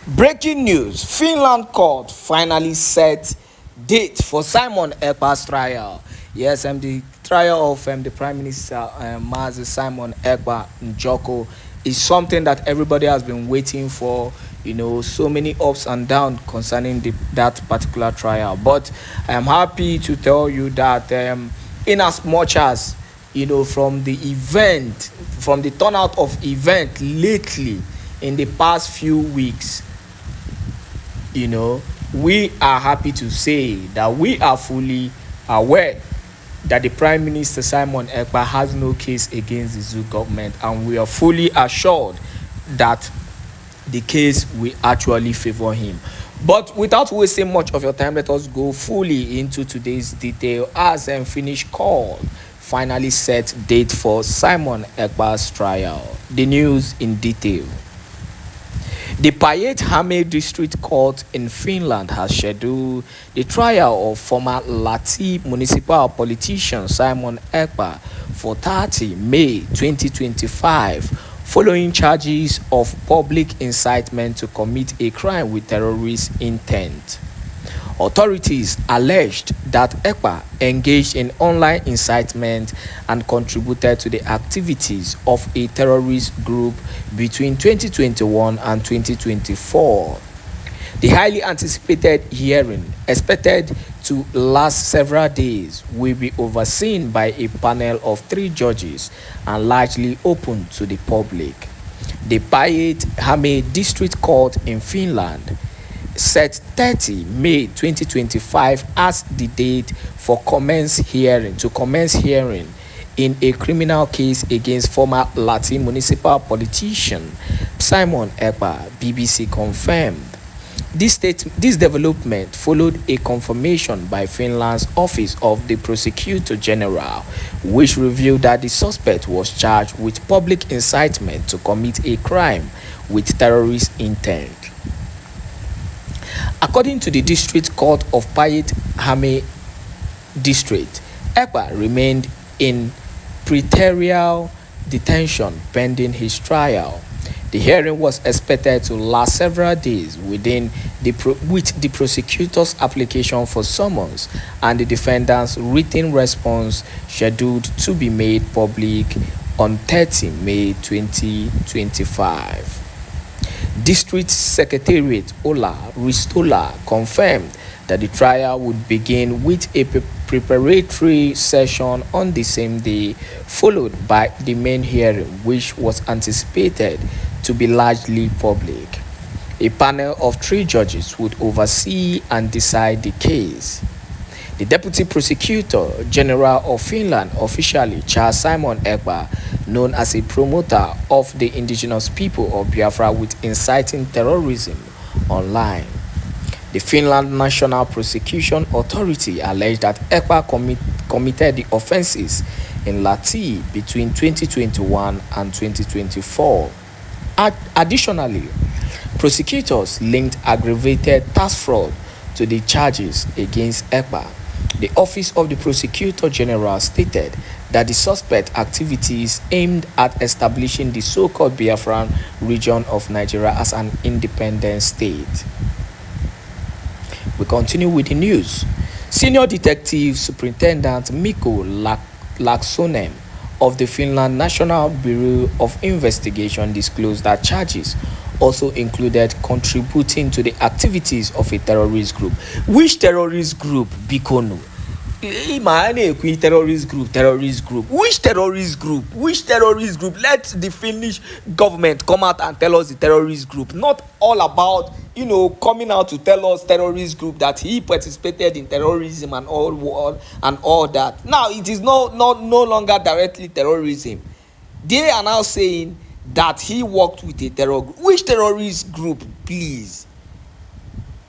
Breaking news: Finland court finally set date for Simon Èkpá's trial. Yes, the trial of the Prime Minister Mazi Simon Èkpá Njoko is something that everybody has been waiting for. So many ups and downs concerning that particular trial. But I am happy to tell you that in as much as from the turnout of event lately in the past few weeks, we are happy to say that we are fully aware that the Prime Minister Simon Èkpá has no case against the zoo government, and we are fully assured that the case will actually favor him. But without wasting much of your time, let us go fully into today's detail as Finnish court finally set date for Simon Èkpá's trial. The news in detail. The Päijät-Häme District Court in Finland has scheduled the trial of former Lahti municipal politician Simon Èkpá for 30 May 2025 following charges of public incitement to commit a crime with terrorist intent. Authorities alleged that Èkpá engaged in online incitement and contributed to the activities of a terrorist group between 2021 and 2024. The highly anticipated hearing, expected to last several days, will be overseen by a panel of 3 judges and largely open to the public. The Päijät-Häme District Court in Finland set 30 May 2025 as the date for commence hearing in a criminal case against former Lahti municipal politician Simon Èkpá, BBC confirmed. This development followed a confirmation by Finland's Office of the Prosecutor General, which revealed that the suspect was charged with public incitement to commit a crime with terrorist intent. According to the District Court of Päijät-Häme District, Èkpá remained in pretrial detention pending his trial. The hearing was expected to last several days with the prosecutor's application for summons and the defendant's written response scheduled to be made public on 30 May 2025. District Secretariat Ola Ristola confirmed that the trial would begin with a preparatory session on the same day, followed by the main hearing, which was anticipated to be largely public. A panel of 3 judges would oversee and decide the case. The Deputy Prosecutor General of Finland officially charged Simon Èkpá, known as a promoter of the indigenous people of Biafra, with inciting terrorism online. The Finland National Prosecution Authority alleged that Èkpá committed the offenses in Lahti between 2021 and 2024. Additionally, prosecutors linked aggravated tax fraud to the charges against Èkpá. The Office of the Prosecutor General stated that the suspect activities aimed at establishing the so-called Biafran region of Nigeria as an independent state. We continue with the news. Senior Detective Superintendent Mikko Laaksonen of the Finland National Bureau of Investigation disclosed that charges also included contributing to the activities of a terrorist group. Which terrorist group? Bikono. Terrorist group. Which terrorist group? Let the Finnish government come out and tell us the terrorist group. Not all about coming out to tell us terrorist group that he participated in terrorism and all that. Now it is no longer directly terrorism. They are now saying that he worked with a terror group. Which terrorist group, please?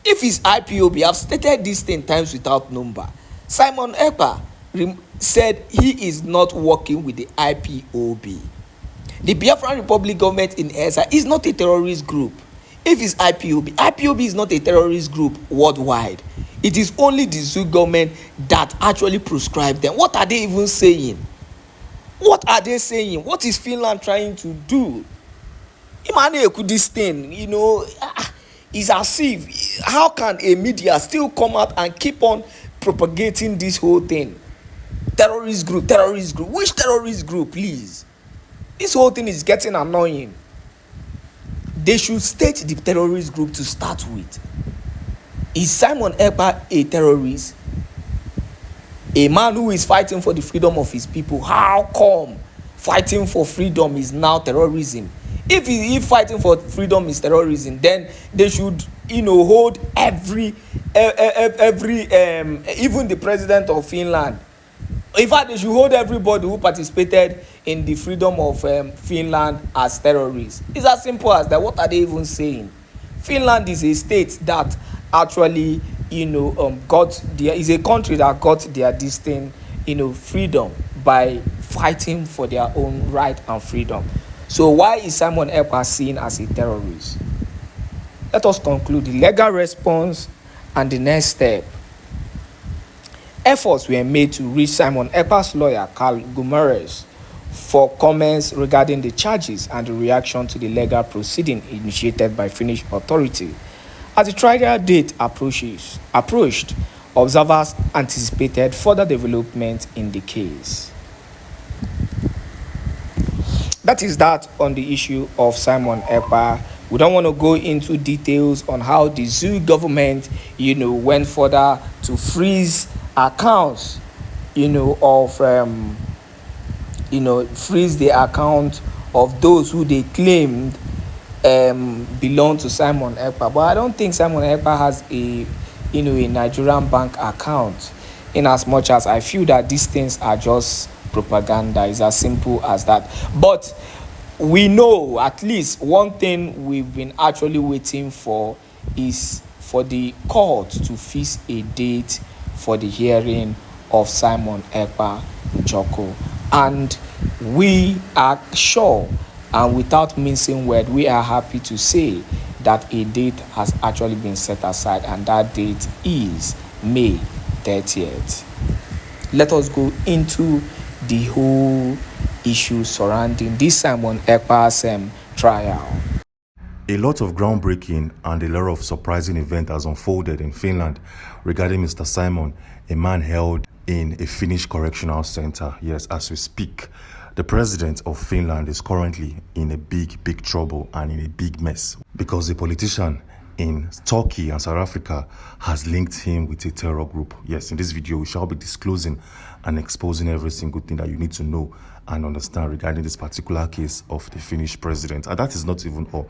If it's IPOB, I've stated this 10 times without number. Simon Èkpá said he is not working with the IPOB. The Biafran Republic government in ESA is not a terrorist group. If it's IPOB is not a terrorist group worldwide. It is only the zoo government that actually prescribe them. What are they even saying? What are they saying? What is Finland trying to do? Imane this thing, is as if, how can a media still come out and keep on propagating this whole thing? Terrorist group. Which terrorist group, please? This whole thing is getting annoying. They should state the terrorist group to start with. Is Simon Èkpá a terrorist? A man who is fighting for the freedom of his people. How come fighting for freedom is now terrorism? If fighting for freedom is terrorism, then they should, hold every even the president of Finland. In fact, they should hold everybody who participated in the freedom of Finland as terrorists. It's as simple as that. What are they even saying? Finland is a state that actually, is a country that got their distinct, freedom by fighting for their own right and freedom. So why is Simon Èkpá seen as a terrorist? Let us conclude the legal response and the next step. Efforts were made to reach Simon Èkpá's lawyer, Carl Guimaraes, for comments regarding the charges and the reaction to the legal proceeding initiated by Finnish authority. As the trial date approached, observers anticipated further development in the case. That is that on the issue of Simon Èkpá. We don't want to go into details on how the Zoo government, went further to freeze accounts, freeze the account of those who they claimed belong to Simon Èkpá. But I don't think Simon Èkpá has a Nigerian bank account, in as much as I feel that these things are just propaganda. It's as simple as that. But we know at least one thing we've been actually waiting for is for the court to fix a date for the hearing of Simon Èkpá Joko. And we are sure, and without mincing word, we are happy to say that a date has actually been set aside, and that date is May 30th. Let us go into the whole issue surrounding this Simon Èkpá's trial. A lot of groundbreaking and a lot of surprising event has unfolded in Finland regarding Mr. Simon, a man held in a Finnish correctional center. Yes, as we speak, the president of Finland is currently in a big trouble and in a big mess because a politician in Turkey and South Africa has linked him with a terror group. Yes, in this video, we shall be disclosing and exposing every single thing that you need to know and understand regarding this particular case of the Finnish president. And that is not even all.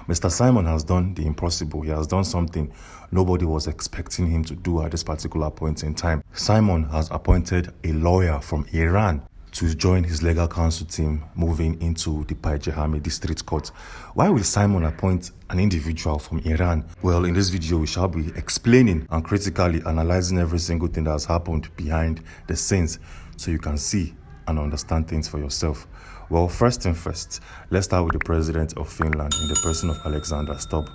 Mr. Simon has done the impossible. He has done something nobody was expecting him to do at this particular point in time. Simon has appointed a lawyer from Iran to join his legal counsel team moving into the Paijehame District Court. Why will Simon appoint an individual from Iran? Well, in this video, we shall be explaining and critically analyzing every single thing that has happened behind the scenes so you can see and understand things for yourself. Well, first thing first, let's start with the president of Finland in the person of Alexander Stubb.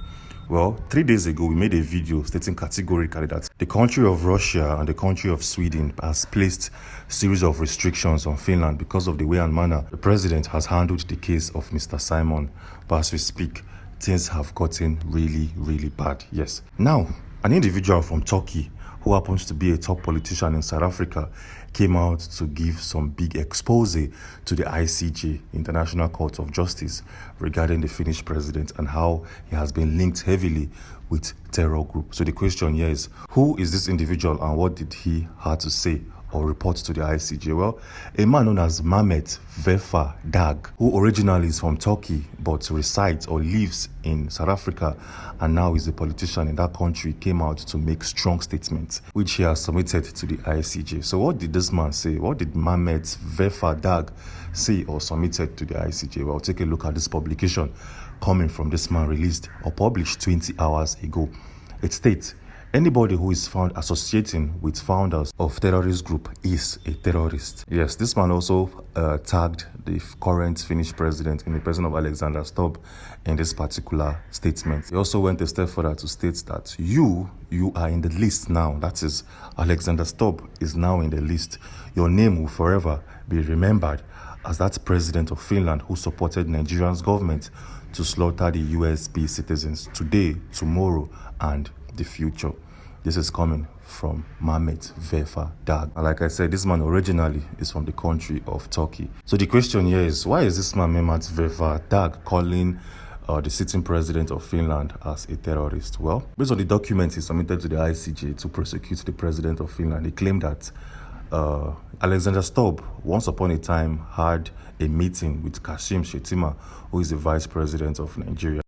Well, 3 days ago, we made a video stating categorically that the country of Russia and the country of Sweden has placed a series of restrictions on Finland because of the way and manner the president has handled the case of Mr. Simon. But as we speak, things have gotten really bad. Yes. Now, an individual from Turkey who happens to be a top politician in South Africa came out to give some big expose to the ICJ, International Court of Justice, regarding the Finnish president and how he has been linked heavily with terror groups. So the question here is, who is this individual and what did he have to say or report to the ICJ? Well, a man known as Mehmet Vefa Dag, who originally is from Turkey but resides or lives in South Africa and now is a politician in that country, came out to make strong statements which he has submitted to the ICJ. So what did this man say? What did Mehmet Vefa Dag say or submitted to the ICJ? Well, take a look at this publication coming from this man, released or published 20 hours ago. It states, anybody who is found associating with founders of terrorist group is a terrorist. Yes, this man also tagged the current Finnish president in the person of Alexander Stubb in this particular statement. He also went a step further to state that you are in the list now. That is, Alexander Stubb is now in the list. Your name will forever be remembered as that president of Finland who supported Nigeria's government to slaughter the USB citizens today, tomorrow, and the future. This is coming from Mehmet Vefa Dag. And like I said, this man originally is from the country of Turkey. So the question here is, why is this man Mehmet Vefa Dag calling the sitting president of Finland as a terrorist? Well, based on the documents he submitted to the ICJ to prosecute the president of Finland, he claimed that Alexander Stubb once upon a time had a meeting with Kashim Shettima, who is the vice president of Nigeria.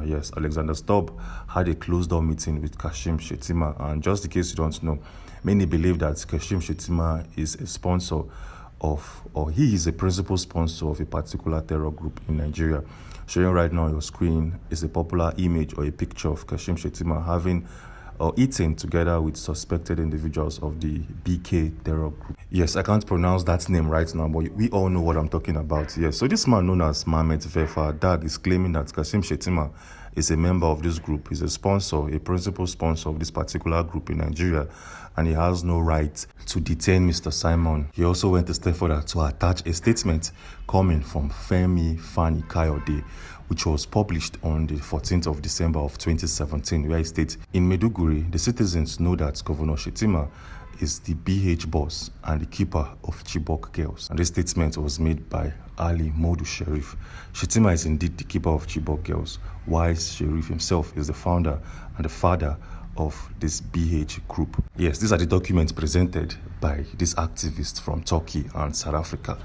Yes, Alexander Stubb had a closed-door meeting with Kashim Shettima, and just in case you don't know, many believe that Kashim Shettima is a sponsor of, or he is a principal sponsor of a particular terror group in Nigeria. Showing right now on your screen is a popular image or a picture of Kashim Shettima having or eating together with suspected individuals of the BK terror group. Yes, I can't pronounce that name right now, but we all know what I'm talking about. Yes, so this man known as Mehmet Vefa Dag is claiming that Kashim Shettima is a member of this group. He's a sponsor, a principal sponsor of this particular group in Nigeria, and he has no right to detain Mr. Simon. He also went a step further to attach a statement coming from Femi Fani Kayode, which was published on the 14th of December of 2017, where he states, in Maiduguri, the citizens know that Governor Shettima is the BH boss and the keeper of Chibok girls. And this statement was made by Ali Modu Sharif. Shettima is indeed the keeper of Chibok girls, while Sharif himself is the founder and the father of this BH group. Yes, these are the documents presented by this activist from Turkey and South Africa.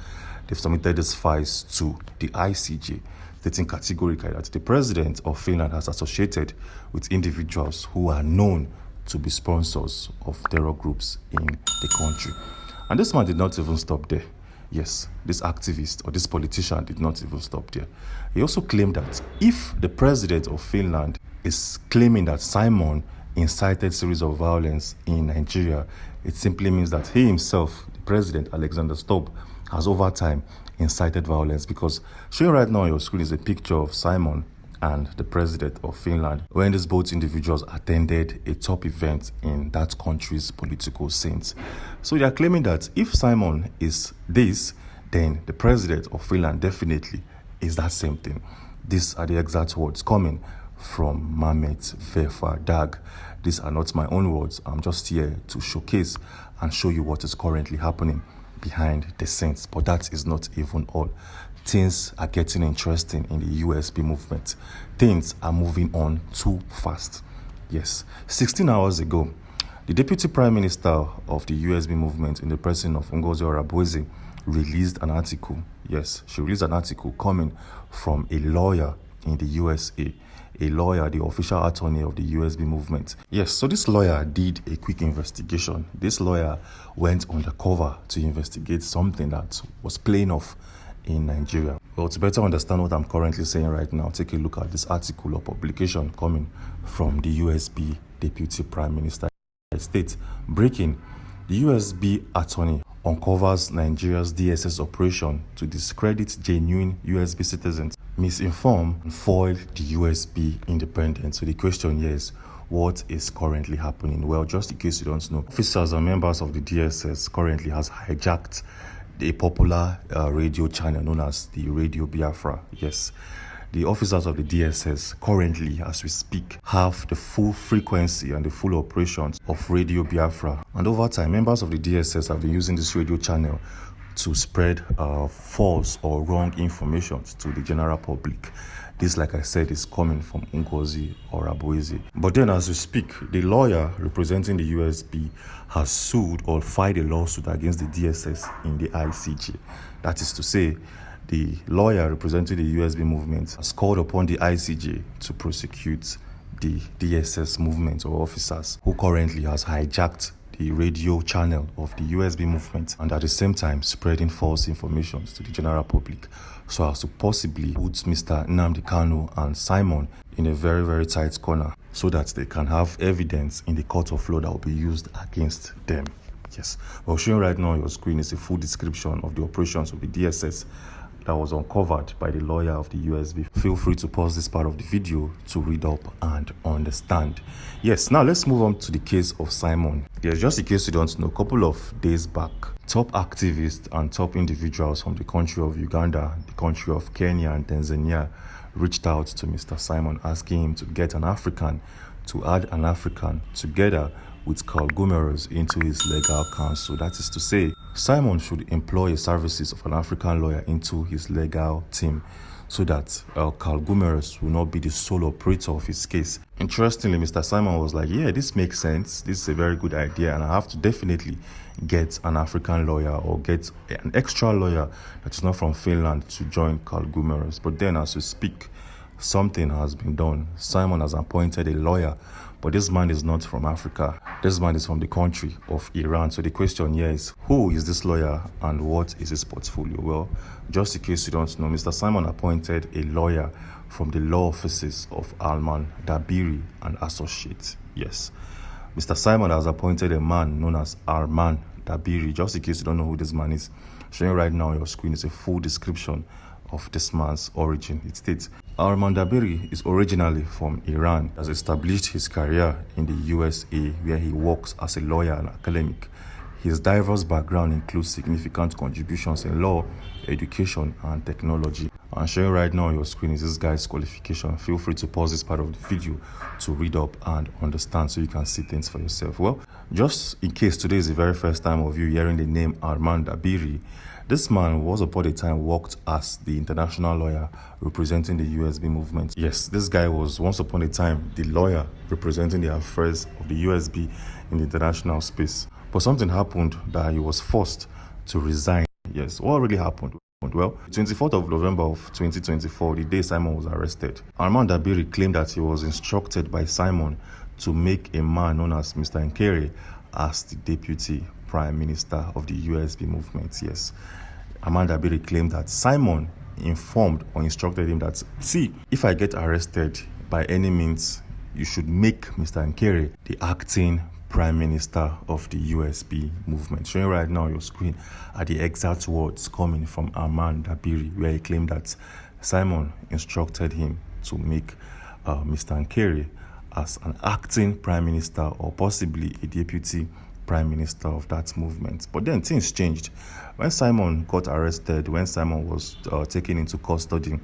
They've submitted these files to the ICJ, stating categorically that the president of Finland has associated with individuals who are known to be sponsors of terror groups in the country. And this man did not even stop there. Yes, this activist or this politician did not even stop there. He also claimed that if the president of Finland is claiming that Simon incited series of violence in Nigeria, it simply means that he himself, the president, Alexander Stubb, has over time incited violence, because showing right now on your screen is a picture of Simon and the president of Finland when these both individuals attended a top event in that country's political scenes. So they are claiming that if Simon is this, then the president of Finland definitely is that same thing. These are the exact words coming from Mehmet Vefa Dag. These are not my own words. I'm just here to showcase and show you what is currently happening behind the scenes. But that is not even all. Things are getting interesting in the USB movement. Things are moving on too fast. Yes, 16 hours ago, the Deputy Prime Minister of the USB movement in the person of Ngozi Oreboweze released an article. Yes, she released an article coming from a lawyer in the USA, a lawyer, the official attorney of the USB movement. Yes, so this lawyer did a quick investigation. This lawyer went undercover to investigate something that was playing off in Nigeria. Well, to better understand what I'm currently saying right now, take a look at this article or publication coming from the USB Deputy Prime Minister. It states, breaking, the USB attorney uncovers Nigeria's DSS operation to discredit genuine USB citizens, misinform and foil the USB independence. So the question here is, what is currently happening? Well, just in case you don't know, officers and members of the DSS currently has hijacked a popular radio channel known as the Radio Biafra. Yes, the officers of the DSS currently, as we speak, have the full frequency and the full operations of Radio Biafra. And over time, members of the DSS have been using this radio channel to spread false or wrong information to the general public. This, like I said, is coming from Ngozi Oreboweze. But then as we speak, the lawyer representing the USB has sued or filed a lawsuit against the DSS in the ICJ. That is to say, the lawyer representing the USB movement has called upon the ICJ to prosecute the DSS movement or officers who currently has hijacked the radio channel of the USB movement and at the same time spreading false information to the general public, so as to possibly put Mr. Nnamdi Kanu and Simon in a very, very tight corner so that they can have evidence in the court of law that will be used against them. Yes, well, showing right now on your screen is a full description of the operations of the DSS that was uncovered by the lawyer of the USB. Feel free to pause this part of the video to read up and understand. Yes, now let's move on to the case of Simon. Yes, just in case you don't know, a couple of days back, top activists and top individuals from the country of Uganda, the country of Kenya and Tanzania reached out to Mr. Simon, asking him to get an African, to add an African together with Carl Gumerus into his legal counsel. That is to say, Simon should employ the services of an African lawyer into his legal team so that Carl Gumerus will not be the sole operator of his case. Interestingly, Mr. Simon was like, yeah, this makes sense. This is a very good idea, and I have to definitely get an African lawyer or get an extra lawyer that is not from Finland to join Carl Gumerus. But then as we speak, something has been done. Simon has appointed a lawyer, but this man is not from Africa. This man is from the country of Iran. So the question here is, who is this lawyer and what is his portfolio? Well, just in case you don't know, Mr. Simon appointed a lawyer from the law offices of Alman Dabiri and Associates. Yes, Mr. Simon has appointed a man known as Arman Dabiri. Just in case you don't know who this man is, showing right now on your screen is a full description of this man's origin. It states, Arman Dabiri is originally from Iran, has established his career in the USA where he works as a lawyer and academic. His diverse background includes significant contributions in law, education, and technology. And showing right now on your screen is this guy's qualification. Feel free to pause this part of the video to read up and understand so you can see things for yourself. Well, just in case today is the very first time of you hearing the name Arman Dabiri, this man was upon a time worked as the international lawyer representing the USB movement. Yes, this guy was once upon a time the lawyer representing the affairs of the USB in the international space. But something happened that he was forced to resign. Yes, what really happened? Well, 24th of November of 2024, the day Simon was arrested, Arman Dabiri claimed that he was instructed by Simon to make a man known as Mr. Nkere as the deputy prime minister of the USB movement. Yes, Arman Dabiri claimed that Simon informed or instructed him that, see, if I get arrested by any means, you should make Mr. Nkere the acting prime minister of the USB movement. Showing right now on your screen are the exact words coming from Arman Dabiri, where he claimed that Simon instructed him to make Mr. Nkere as an acting prime minister or possibly a deputy prime minister of that movement. But then things changed. When Simon got arrested, when Simon was taken into custody,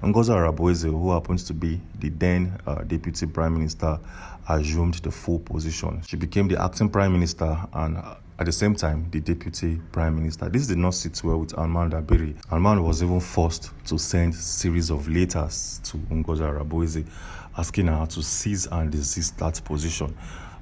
Ngozi Araboeze, who happens to be the then deputy prime minister, assumed the full position. She became the acting prime minister and at the same time the deputy prime minister. This did not sit well with Arman Dabiri. Arman was even forced to send a series of letters to Ngozi Araboeze asking her to cease and desist that position.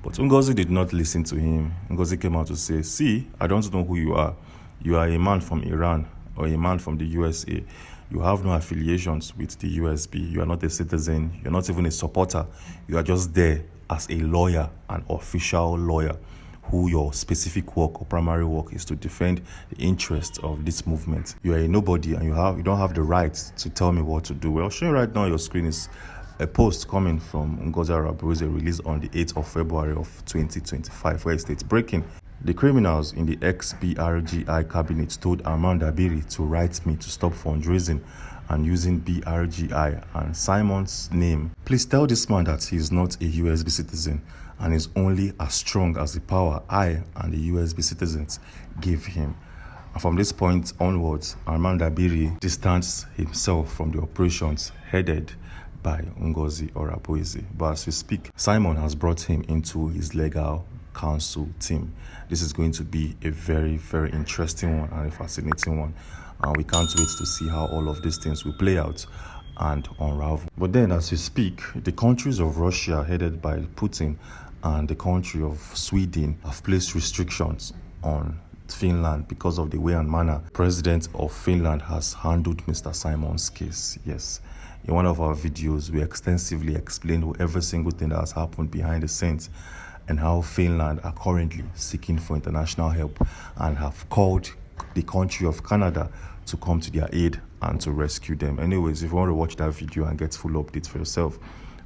But Ngozi did not listen to him. Ngozi came out to say, see, I don't know who you are. You are a man from Iran or a man from the USA. You have no affiliations with the USB. You are not a citizen. You're not even a supporter. You are just there as a lawyer, an official lawyer, who your specific work or primary work is to defend the interests of this movement. You are a nobody and you don't have the right to tell me what to do. Well, showing right now on your screen is a post coming from Ngozi Araboeze released on the 8th of February of 2025, where it states, breaking. The criminals in the ex-BRGI cabinet told Arman Dabiri to write me to stop fundraising and using BRGI and Simon's name. Please tell this man that he is not a USB citizen and is only as strong as the power I and the USB citizens give him. And from this point onwards, Arman Dabiri distanced himself from the operations headed by Ngozi Araboeze. But as we speak, Simon has brought him into his legal counsel team. This is going to be a very, very interesting one and a fascinating one. And we can't wait to see how all of these things will play out and unravel. But then as we speak, the countries of Russia headed by Putin and the country of Sweden have placed restrictions on Finland because of the way and manner President of Finland has handled Mr. Simon's case. Yes. In one of our videos, we extensively explained every single thing that has happened behind the scenes and how Finland are currently seeking for international help and have called the country of Canada to come to their aid and to rescue them. Anyways, if you want to watch that video and get full updates for yourself,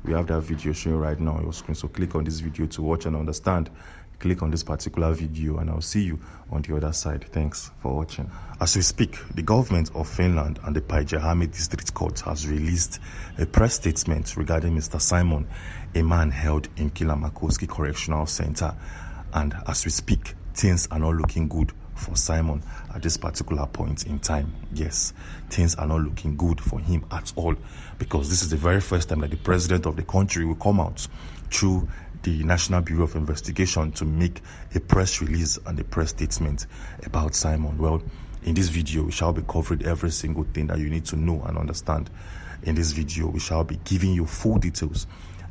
we have that video showing right now on your screen. So click on this video to watch and understand. Click on this particular video and I'll see you on the other side. Thanks for watching. As we speak, the government of Finland and the Päijät-Häme District Court has released a press statement regarding Mr. Simon, a man held in Killamäki Correctional Center. And as we speak, things are not looking good for Simon at this particular point in time. Yes, things are not looking good for him at all, because this is the very first time that the president of the country will come out through the National Bureau of Investigation to make a press release and a press statement about Simon. Well, in this video, we shall be covering every single thing that you need to know and understand. In this video, we shall be giving you full details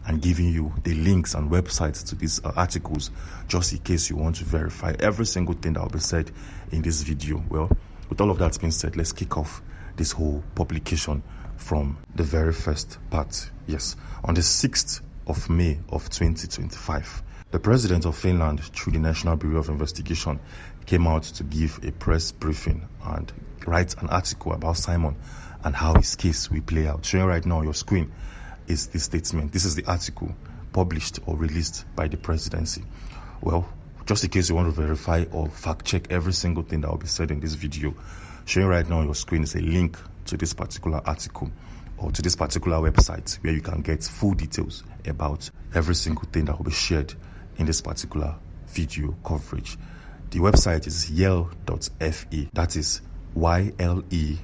and giving you the links and websites to these articles, just in case you want to verify every single thing that will be said in this video. Well, with all of that being said, let's kick off this whole publication from the very first part. Yes, on the 6th of May of 2025, the president of Finland, through the National Bureau of Investigation, came out to give a press briefing and write an article about Simon and how his case will play out. Showing right now on your screen is the statement. This is the article published or released by the presidency. Well, just in case you want to verify or fact check every single thing that will be said in this video, showing right now on your screen is a link to this particular article or to this particular website where you can get full details about every single thing that will be shared in this particular video coverage. The website is yale.fe. That is YLE.fe.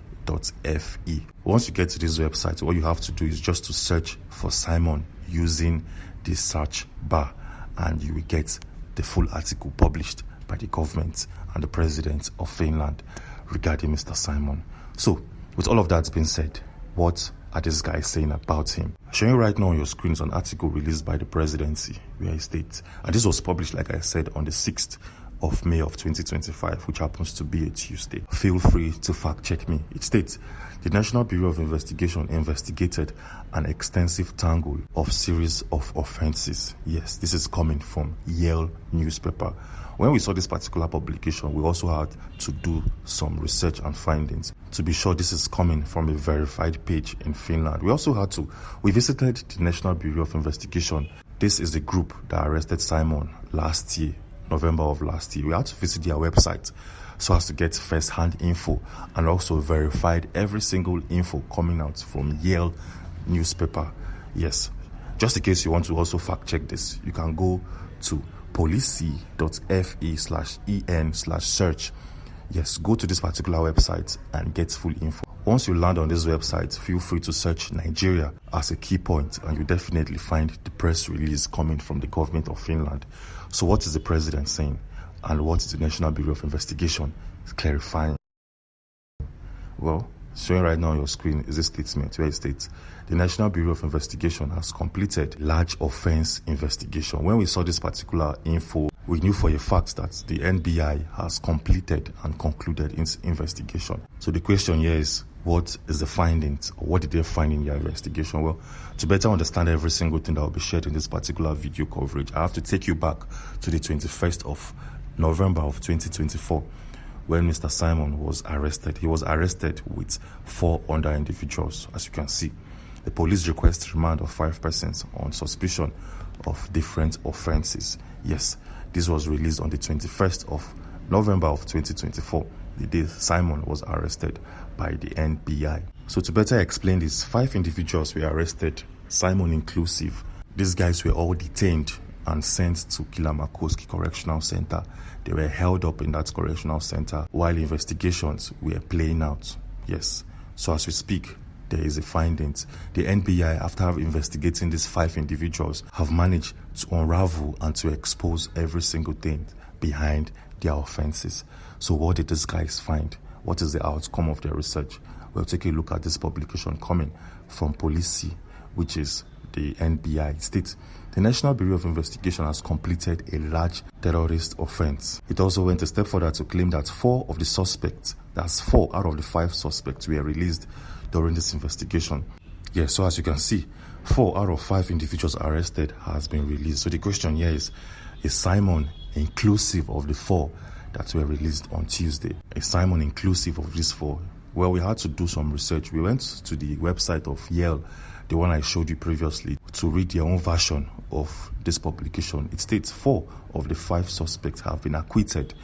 Once you get to this website, what you have to do is just to search for Simon using the search bar, and you will get the full article published by the government and the president of Finland regarding Mr. Simon. So, with all of that being said, what are these guys saying about him? Showing right now on your screen is an article released by the presidency where it states, and this was published, like I said, on the 6th of May of 2025, which happens to be a Tuesday. Feel free to fact check me. It states, the National Bureau of Investigation investigated an extensive tangle of series of offenses. Yes, this is coming from Yale newspaper. When we saw this particular publication, we also had to do some research and findings to be sure this is coming from a verified page in Finland. We visited the National Bureau of Investigation. This is the group that arrested Simon last year, November of last year. We had to visit their website so as to get first-hand info and also verified every single info coming out from Yale newspaper. Yes, just in case you want to also fact check this, you can go to policy.fe/en/search. Yes, go to this particular website and get full info. Once you land on this website, feel free to search Nigeria as a key point, and you definitely find the press release coming from the government of Finland. So what is the president saying, and what is the National Bureau of Investigation clarifying? Well, showing right now on your screen is a statement where it states, the National Bureau of Investigation has completed large offense investigation. When we saw this particular info, we knew for a fact that the NBI has completed and concluded its investigation. So the question here is, what is the findings? Or what did they find in their investigation? Well, to better understand every single thing that will be shared in this particular video coverage, I have to take you back to the 21st of November of 2024, when Mr. Simon was arrested. He was arrested with 4 other individuals, as you can see. The police request remand of 5 persons on suspicion of different offenses. Yes, this was released on the 21st of November of 2024, the day Simon was arrested by the NBI. So to better explain this, 5 individuals were arrested, Simon inclusive. These guys were all detained and sent to Kilamakoski Correctional Center. They were held up in that correctional center while investigations were playing out. Yes, so as we speak, there is a findings. The NBI, after investigating these 5 individuals, have managed to unravel and to expose every single thing behind their offenses. So what did these guys find? What is the outcome of their research? We'll take a look at this publication coming from Policy, which is the NBI. It states, the National Bureau of Investigation has completed a large terrorist offense. It also went a step further to claim that 4 of the suspects, that's 4 out of the 5 suspects, were released during this investigation. Yes, so as you can see, 4 out of 5 individuals arrested has been released. So the question here is Simon inclusive of the 4 that were released on Tuesday? Is Simon inclusive of these 4? Well, we had to do some research. We went to the website of Yale, the one I showed you previously, to read their own version of this publication. It states 4 of the 5 suspects have been acquitted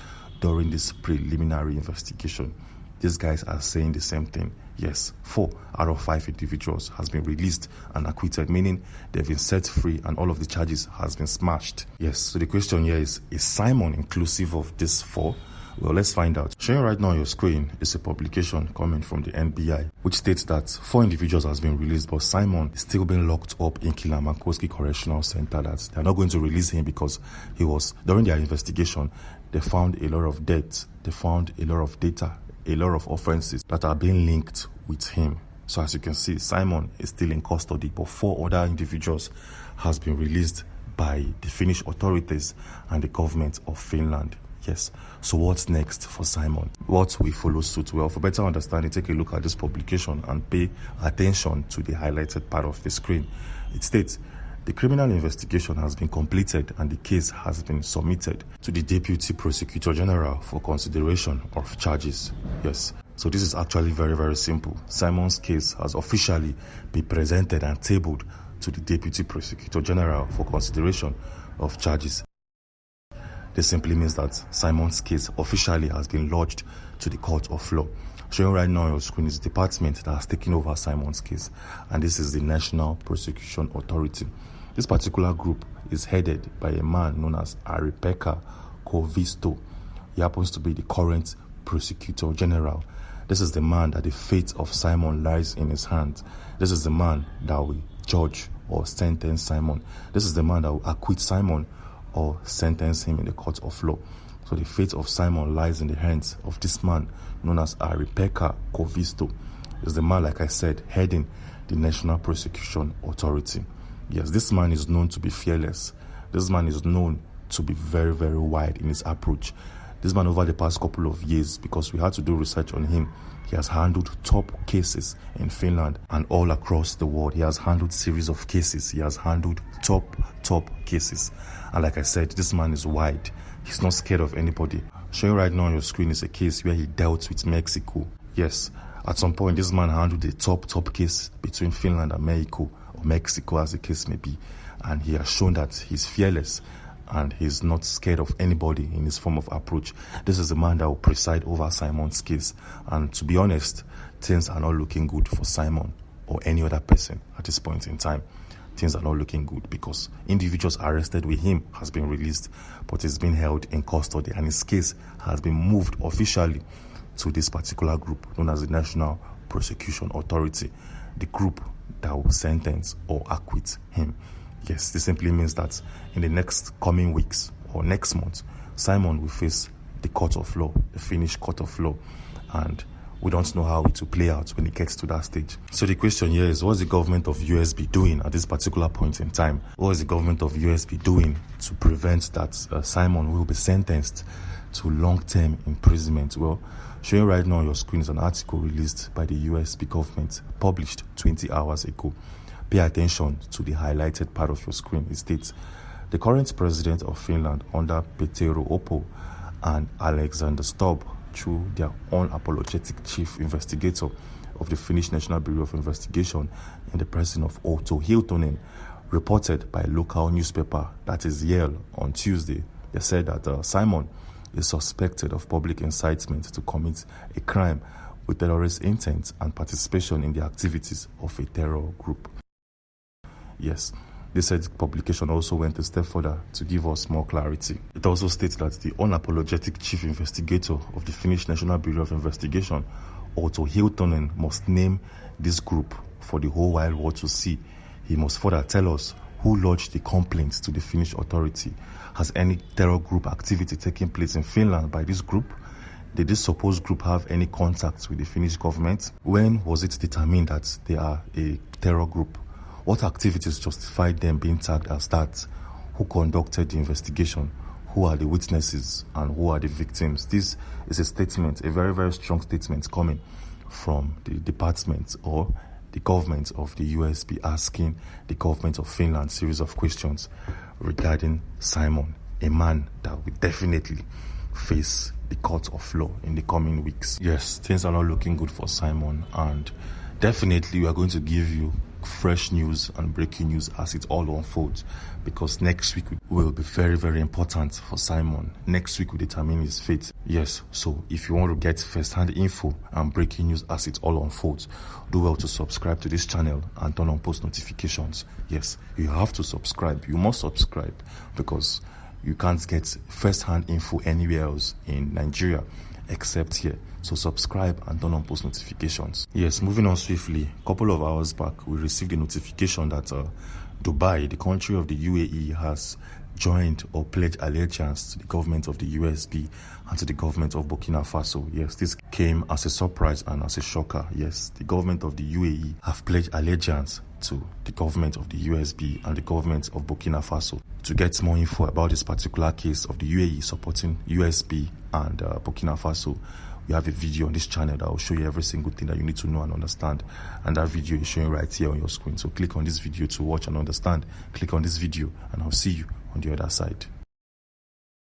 during this preliminary investigation. These guys are saying the same thing. Yes, 4 out of 5 individuals has been released and acquitted, meaning they've been set free and all of the charges has been smashed. Yes, so the question here is Simon inclusive of this 4? Well, let's find out. Showing right now on your screen is a publication coming from the NBI, which states that 4 individuals has been released, but Simon is still being locked up in Kilamakoski Correctional Center. That they're not going to release him because during their investigation, they found a lot of debt, they found a lot of data, a lot of offenses that are being linked with him. So as you can see, Simon is still in custody, but 4 other individuals has been released by the Finnish authorities and the government of Finland. Yes. So what's next for Simon? What will follow suit? Well, for better understanding, take a look at this publication and pay attention to the highlighted part of the screen. It states, the criminal investigation has been completed and the case has been submitted to the Deputy Prosecutor General for consideration of charges. Yes. So this is actually very, very simple. Simon's case has officially been presented and tabled to the Deputy Prosecutor General for consideration of charges. This simply means that Simon's case officially has been lodged to the court of law. Showing right now on your screen is the department that has taken over Simon's case, and this is the National Prosecution Authority. This particular group is headed by a man known as Èkpá. He happens to be the current Prosecutor General. This is the man that the fate of Simon lies in his hands. This is the man that will judge or sentence Simon. This is the man that will acquit Simon or sentence him in the court of law. So the fate of Simon lies in the hands of this man known as Èkpá. Is the man, like I said, heading the National Prosecution Authority. Yes, this man is known to be fearless. This man is known to be very, very wide in his approach. This man, over the past couple of years, because we had to do research on him, he has handled top cases in Finland and all across the world. He has handled series of cases. He has handled top cases. And like I said, this man is wide. He's not scared of anybody. Showing right now on your screen is a case where he dealt with Mexico. Yes, at some point, this man handled a top case between Finland and Mexico, as the case may be. And he has shown that he's fearless and he's not scared of anybody in his form of approach. This is the man that will preside over Simon's case. And to be honest, things are not looking good for Simon or any other person at this point in time. Things are not looking good because individuals arrested with him has been released, but he's been held in custody and his case has been moved officially to this particular group known as the National Prosecution Authority, the group that will sentence or acquit him. Yes, this simply means that in the next coming weeks or next month, Simon will face the court of law, the Finnish court of law, and we don't know how it will play out when it gets to that stage. So the question here is, what's the government of USB doing at this particular point in time? What is the government of USB doing to prevent that Simon will be sentenced to long-term imprisonment? Well, showing right now on your screen is an article released by the USB government, published 20 hours ago. Pay attention to the highlighted part of your screen. It states, the current president of Finland under Petteri Orpo and Alexander Stubb, through their unapologetic chief investigator of the Finnish National Bureau of Investigation in the person of Otto Hiltonen, reported by a local newspaper, that is Yale, on Tuesday. They said that Simon is suspected of public incitement to commit a crime with terrorist intent and participation in the activities of a terror group. Yes, this said publication also went a step further to give us more clarity. It also states that the unapologetic chief investigator of the Finnish National Bureau of Investigation, Otto Hiltonen, must name this group for the whole wide world to see. He must further tell us who lodged the complaints to the Finnish authority. Has any terror group activity taken place in Finland by this group? Did this supposed group have any contact with the Finnish government? When was it determined that they are a terror group? What activities justified them being tagged as that? Who conducted the investigation? Who are the witnesses and who are the victims? This is a statement, a very, very strong statement coming from the department or the government of the USB, asking the government of Finland a series of questions regarding Simon, a man that will definitely face the court of law in the coming weeks. Yes, things are not looking good for Simon, and definitely we are going to give you fresh news and breaking news as it all unfolds, because next week will be very, very important for Simon. Next week will determine his fate. Yes, so if you want to get first-hand info and breaking news as it all unfolds, do well to subscribe to this channel and turn on post notifications. Yes, you have to subscribe. You must subscribe, because You can't get first-hand info anywhere else in Nigeria except here. So subscribe and turn on post notifications. Yes, moving on swiftly, a couple of hours back, we received a notification that Dubai, the country of the UAE, has joined or pledged allegiance to the government of the USB and to the government of Burkina Faso. Yes, this came as a surprise and as a shocker. Yes, the government of the UAE have pledged allegiance to the government of the USB and the government of Burkina Faso. To get more info about this particular case of the UAE supporting USB and Burkina Faso, we have a video on this channel that will show you every single thing that you need to know and understand, and that video is showing right here on your screen. So click on this video to watch and understand. Click on this video and I'll see you on the other side.